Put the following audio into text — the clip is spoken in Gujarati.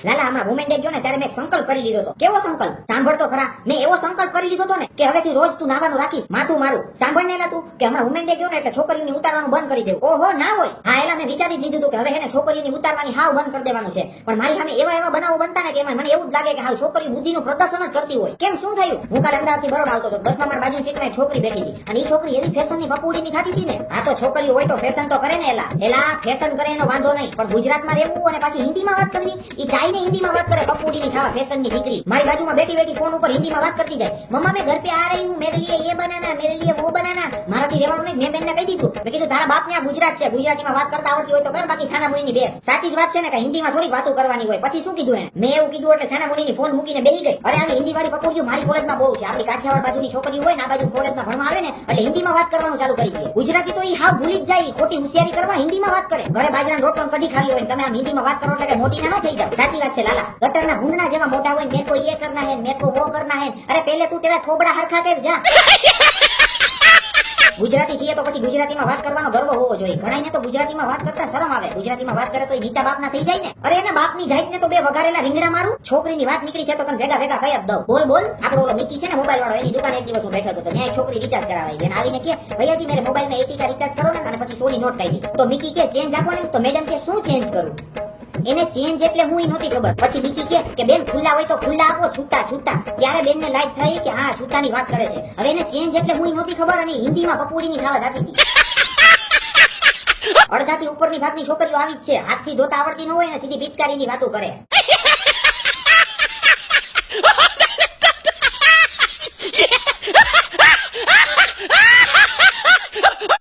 લાલા હમણાં વુમેન ડે ગયો ને ત્યારે મેં એક સંકલ્પ કરી લીધો હતો. કેવો સંકલ્પ? સાંભળતો ખરા. મેં એવો સંકલ્પ કરી લીધો હતો ને કે હવેથી રોજ તું નાવાનું રાખીશ, માથું મારું. સાંભળને એલા તું કે હમણાં વુમેન ડે ગયો ને એટલે છોકરીઓની ઉતારવાનું બંધ કરી દેવું. ઓહો ના હોય. હા એલા મેં વિચારી જ લીધું હતું કે હવે એને છોકરીઓની ઉતારવાની હાવ બંધ કરી દેવાનું છે. પણ મારી સામે એવા બનાવો બનતા ને કે એમાં મને એવું જ લાગે કે હાવ છોકરી બુદ્ધિનું પ્રદર્શન જ કરતી હોય. કેમ શું થયું? હું કાલે અમદાવાદથી બરોડા આવતો હતો, બસમાં મારી બાજુની સીટમાં એક છોકરી બેઠી હતી અને એ છોકરી એવી ફેશનની પપુડીની થતી હતી ને. આ તો છોકરીઓ હોય તો ફેશન તો કરે ને એલા ફેશન કરે એનો વાંધો નહીં, પણ ગુજરાતમાં રહેવું અને પાછી હિન્દીમાં વાત કરવી. ઈ ચાઈને હિન્દીમાં વાત કરે, પપુડીની ખાવા ફેશનની દીકરી. મારી બાજુમાં બેઠી ફોન ઉપર હિન્દીમાં વાત કરતી જાય. મમ્મા મેં ઘર पे आ रही हूं, मेरे लिए ये बनाना, मेरे लिए वो बनाना. મારાથી રહેવાનું નહીં. મેં બેનને કહી દીધું, મેં કીધું તારા બાપને આ ગુજરાત છે, ગુજરાતીમાં વાત કરતા આવડતી હોય તો કર, બાકી છાના મુનીની બેસ. સાચી જ વાત છે ને કે હિન્દીમાં થોડી વાતો કરવાની હોય. પછી શું કીધું એને? મેં એવું કીધું એટલે છાના મુનીની ફોન મૂકીને બેહી ગઈ. અરે આની હિન્દી વાળી પપુડીઓ મારી કોલેજમાં બહુ છે. આપણી કાઠિયાવાડ બાજુની છોકરીઓ હોય ને આ બાજુ કોલેજમાં ભણવા આવે ને એટલે હિન્દીમાં વાત કરવાનું ચાલુ કરી દે. ગુજરાતી તો ઈ હાવ ભૂલી જ જાય, ખોટી હોશિયારી કરવા હિન્દીમાં વાત કરે. ઘરે બાજરાનો રોટલો કઢી ખાવી હોય તમે આમ હિન્દીમાં વાત કરો એટલે કે મોટી ના ન થઈ જાવ. સાચી વાત છે લાલા. ગટરના ભૂંડના જેવા મોટા હોય, મેં કોઈ એ કરના હે, મેં તો વો કરના હે. અરે પહેલે તું તેરા થોબડા હરખા કર જા. ગુજરાતી છીએ તો પછી ગુજરાતીમાં વાત કરવાનો ગર્વ હોવો જોઈએ. ઘણાઈને તો ગુજરાતીમાં વાત કરતા શરમ આવે. ગુજરાતીમાં વાત કરે તો નીચા બાપના થઈ જાય ને. અરે એના બાપની જાતને તો બે વઘારેલા રીંગણા મારું. છોકરીની વાત નીકળી છે તો તને ભેગા ભેગા કઈ જ દઉં. બોલ બોલ. આપણો ઓલો મિકી છે ને મોબાઈલ વાળો, એની દુકાને એક દિવસ હું બેઠો હતો તો ત્યાં એક છોકરી રિચાર્જ કરાવાઈ ગઈ. આવીને કે ભૈયાજી મેરે મોબાઈલ में 80 का રિચાર્જ કરો ને, અને પછી 100 ની નોટ કાઢી. તો મિકી કે ચેન્જ આપો ને. તો મેડમ કે શું ચેન્જ કરું? એને ચેન્જ એટલે હું નહોતી ખબર. પછી મિકી કે બેન ખુલ્લા હોય તો ખુલ્લા આપો, છૂટા છૂટા. ત્યારે બેનને લાઈટ થઈ કે હા છૂટાની વાત કરે છે. હવે એને ચેન્જ એટલે હું નહોતી ખબર અને હિન્દીમાં પપુડીની ખાવા જાતી હતી. અડધાથી ઉપરની ભાગની છોકરીઓ આવી જ છે. હાથથી ધોતા આવડતી ન હોય ને સીધી પિચકારીની વાતો કરે.